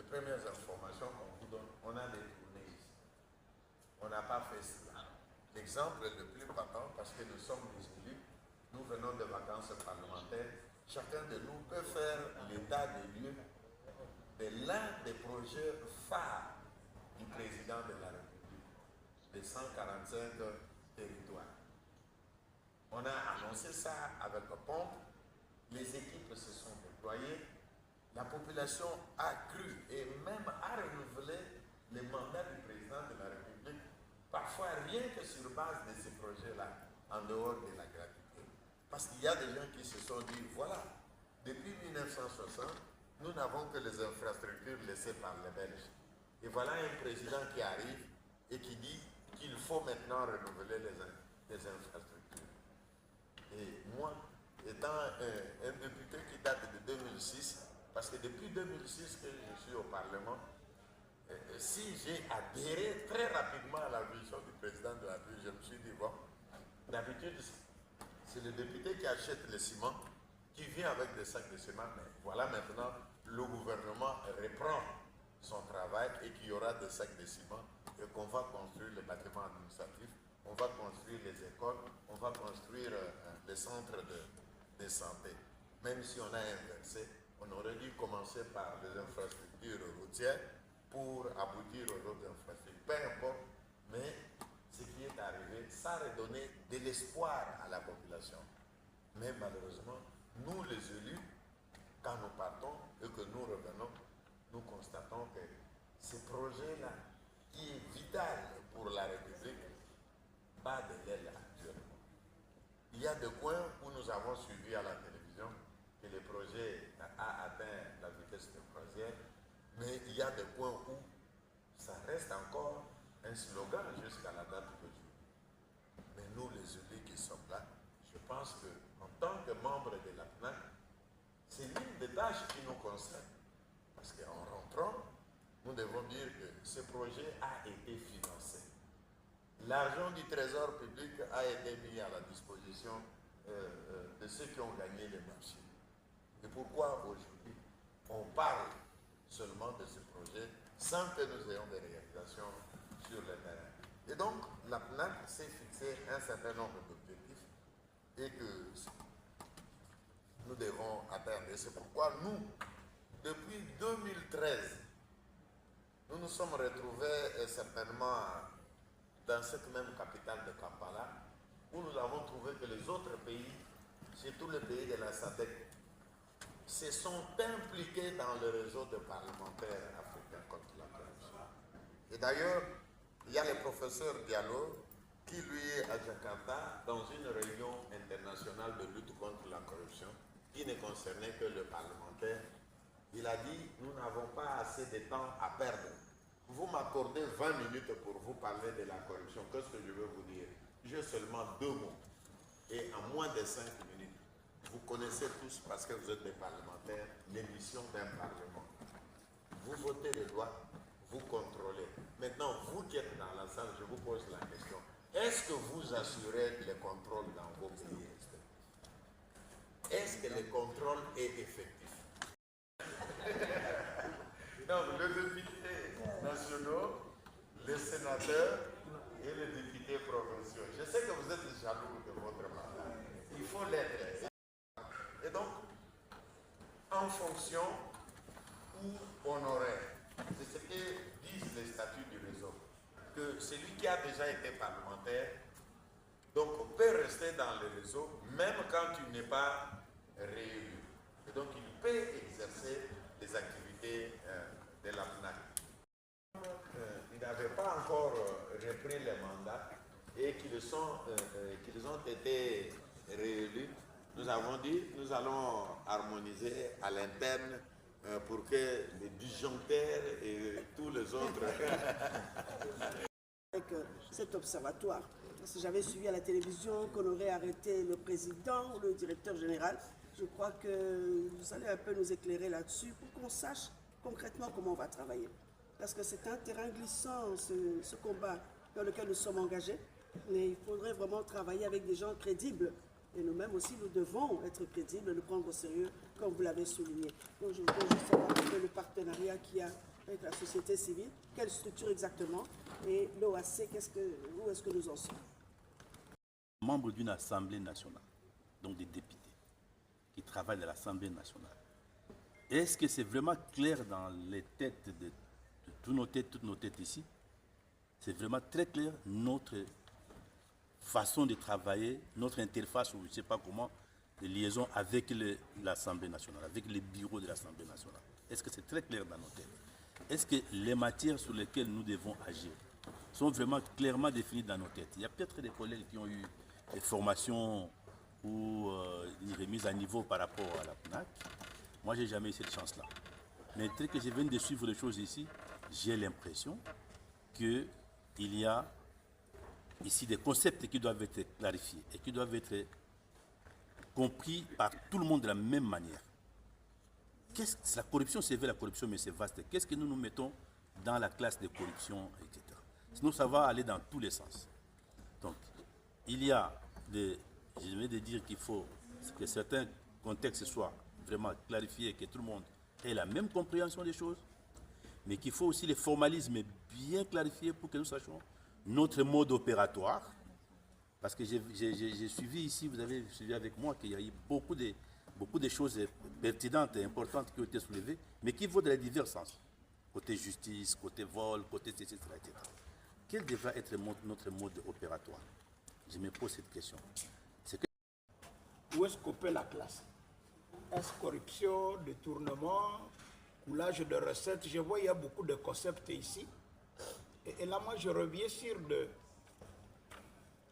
premières informations qu'on vous donne, on a détourné ici. On n'a pas fait cela. L'exemple le plus patent, parce que nous sommes des élus, nous venons de vacances parlementaires, chacun de nous peut faire l'état des lieux de l'un des projets phares du président de la République, des 145 territoires. On a annoncé ça avec pompe, les équipes se sont déployées, la population a cru et même a renouvelé les mandats du président de la République, parfois rien que sur base de ces projets-là, en dehors de la gratuité. Parce qu'il y a des gens qui se sont dit, voilà, depuis 1960, nous n'avons que les infrastructures laissées par les Belges. Et voilà un président qui arrive et qui dit qu'il faut maintenant renouveler les infrastructures. Et moi, étant un député qui date de 2006, parce que depuis 2006 que je suis au Parlement, si j'ai adhéré très rapidement à la vision du président de la République, je me suis dit, bon, d'habitude, c'est le député qui achète le ciment, qui vient avec des sacs de ciment, mais voilà maintenant, le gouvernement reprend son travail et qu'il y aura des sacs de ciment et qu'on va construire les bâtiments administratifs, on va construire les écoles, on va construire les centres de santé. Même si on a inversé, on aurait dû commencer par les infrastructures routières pour aboutir aux autres infrastructures. Peu importe, mais ce qui est arrivé, ça a redonné de l'espoir à la population. Mais malheureusement, nous les élus, quand nous partons et que nous revenons, nous constatons que ce projet-là, qui est vital pour la République, bat de l'aile actuellement. Il y a des coins où nous avons suivi à la télévision que le projet a atteint la vitesse de croisière, mais il y a des coins où ça reste encore un slogan jusqu'à la date d'aujourd'hui. Mais nous, les élus qui sommes là, je pense qu'en tant que membres de la PNAC, c'est l'une des tâches qui nous concerne. Parce qu'en rentrant, nous devons dire que ce projet a été financé. L'argent du Trésor public a été mis à la disposition de ceux qui ont gagné les marchés. Et pourquoi aujourd'hui on parle seulement de ce projet sans que nous ayons des réalisations sur le terrain? Et donc, la PNAC s'est fixé un certain nombre d'objectifs et que nous devons atteindre. Et c'est pourquoi nous, depuis 2013, nous nous sommes retrouvés certainement dans cette même capitale de Kampala, où nous avons trouvé que les autres pays, surtout les pays de la SADC, se sont impliqués dans le réseau de parlementaires africains contre la corruption. Et d'ailleurs, il y a le professeur Diallo qui, lui, est à Jakarta, dans une réunion internationale de lutte contre la corruption, qui ne concernait que le parlementaire. Il a dit, nous n'avons pas assez de temps à perdre. Vous m'accordez 20 minutes pour vous parler de la corruption. Qu'est-ce que je veux vous dire? J'ai seulement 2 mots. Et en moins de 5 minutes, vous connaissez tous, parce que vous êtes des parlementaires, l'émission d'un parlement. Vous votez les lois, vous contrôlez. Maintenant, vous qui êtes dans la salle, je vous pose la question. Est-ce que vous assurez le contrôle dans vos pays? Est-ce que le contrôle est effectif? Donc, les députés nationaux, les sénateurs et les députés provinciaux. Je sais que vous êtes jaloux de votre mandat. Il faut l'être. Et donc, en fonction ou honoraire, c'est ce que disent les statuts du réseau, que celui qui a déjà été parlementaire, donc peut rester dans le réseau, même quand il n'est pas réélu. Et donc, il peut exercer les activités de la PNAC. Ils n'avaient pas encore repris les mandats et qu'ils ont été réélus. Nous avons dit, nous allons harmoniser à l'interne pour que les disjoncteurs et tous les autres... Avec cet observatoire, parce que j'avais suivi à la télévision qu'on aurait arrêté le président ou le directeur général. Je crois que vous allez un peu nous éclairer là-dessus pour qu'on sache concrètement comment on va travailler. Parce que c'est un terrain glissant, ce combat dans lequel nous sommes engagés. Mais il faudrait vraiment travailler avec des gens crédibles. Et nous-mêmes aussi, nous devons être crédibles, le prendre au sérieux, comme vous l'avez souligné. Donc je voudrais juste savoir un peu le partenariat qu'il y a avec la société civile. Quelle structure exactement? Et l'OAC, où est-ce que nous en sommes? Membre d'une assemblée nationale, donc des députés, qui travaillent à l'Assemblée nationale. Est-ce que c'est vraiment clair dans les têtes de toutes nos têtes ici? C'est vraiment très clair notre façon de travailler, notre interface, ou je ne sais pas comment, de liaison avec l'Assemblée nationale, avec les bureaux de l'Assemblée nationale. Est-ce que c'est très clair dans nos têtes? Est-ce que les matières sur lesquelles nous devons agir sont vraiment clairement définies dans nos têtes? Il y a peut-être des collègues qui ont eu des formations ou une remise à niveau par rapport à la PNAC. Moi, je n'ai jamais eu cette chance-là. Mais tel que je viens de suivre les choses ici, j'ai l'impression qu'il y a ici des concepts qui doivent être clarifiés et qui doivent être compris par tout le monde de la même manière. La corruption, c'est vrai, la corruption, mais c'est vaste. Qu'est-ce que nous mettons dans la classe de corruption, etc. Sinon, ça va aller dans tous les sens. Donc, il y a je vais dire qu'il faut que certains contextes soient vraiment clarifiés, que tout le monde ait la même compréhension des choses, mais qu'il faut aussi les formalismes bien clarifiés pour que nous sachions notre mode opératoire. Parce que j'ai suivi ici, vous avez suivi avec moi qu'il y a eu beaucoup de choses pertinentes et importantes qui ont été soulevées, mais qui vont dans les divers sens. Côté justice, côté vol, côté etc. etc. Quel devrait être notre mode opératoire? Je me pose cette question. Où est-ce qu'on peut la classe? Est-ce corruption, détournement, coulage de recettes? Je vois il y a beaucoup de concepts ici. Et là, moi, je reviens sur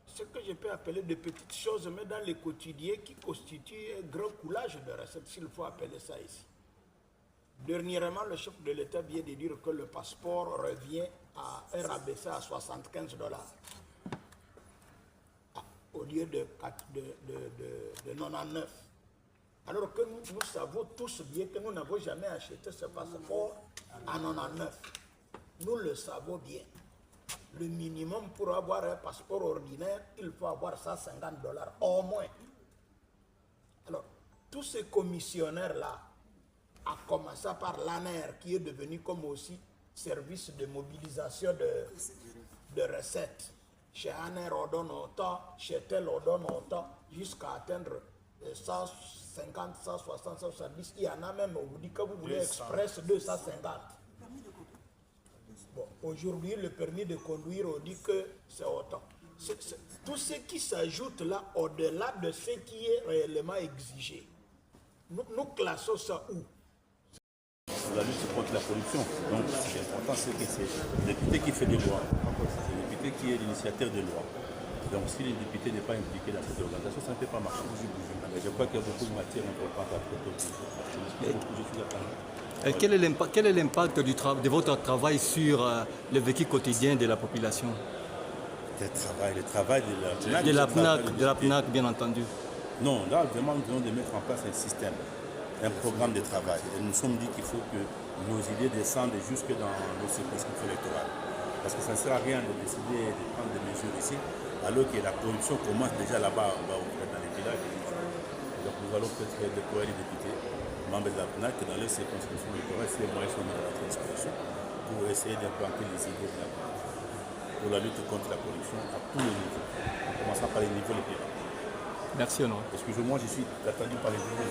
ce que je peux appeler de petites choses, mais dans les quotidiens qui constituent un grand coulage de recettes, s'il faut appeler ça ici. Dernièrement, le chef de l'État vient de dire que le passeport revient à un rabaissé à 75 $. Au lieu de 99. Alors que nous savons tous bien que nous n'avons jamais acheté ce passeport à 99. Nous le savons bien. Le minimum pour avoir un passeport ordinaire, il faut avoir 150 $, au moins. Alors, tous ces commissionnaires-là, à commencer par l'ANER, qui est devenu comme aussi service de mobilisation de recettes. Chez ANER, on donne autant, chez tel, on donne autant, jusqu'à atteindre 150, 160, 170. Il y en a même, on vous dit que vous voulez express 250. Bon, aujourd'hui, le permis de conduire, on dit que c'est autant. Tout ce qui s'ajoute là, au-delà de ce qui est réellement exigé. Nous classons ça où? La lutte contre la corruption. Donc, ce qui est important, c'est que c'est le député qui fait des lois. C'est le député qui est l'initiateur des lois. Donc, si le député n'est pas impliqué dans cette organisation, ça ne peut pas marcher. Mais je crois qu'il y a beaucoup de matières importantes à traiter. Quel est l'impact de votre travail sur le vécu quotidien de la population? Le travail de la PNAC, bien entendu. Non, là, vraiment, nous venons de mettre en place un système, un programme de travail. Et nous nous sommes dit qu'il faut que nos idées descendent jusque dans nos circonscriptions électorales. Parce que ça ne sert à rien de décider de prendre des mesures ici, alors que la corruption commence déjà là-bas, dans les villages. Donc nous allons peut-être déployer les députés, membres de la PNAC, dans les circonscriptions électorales, si les moyens sont mis à notre disposition, pour essayer d'implanter les idées de la PNAC, pour la lutte contre la corruption à tous les niveaux, en commençant par les niveaux les plus bas. Merci, Honoré. Excusez-moi, je suis attendu par les niveaux.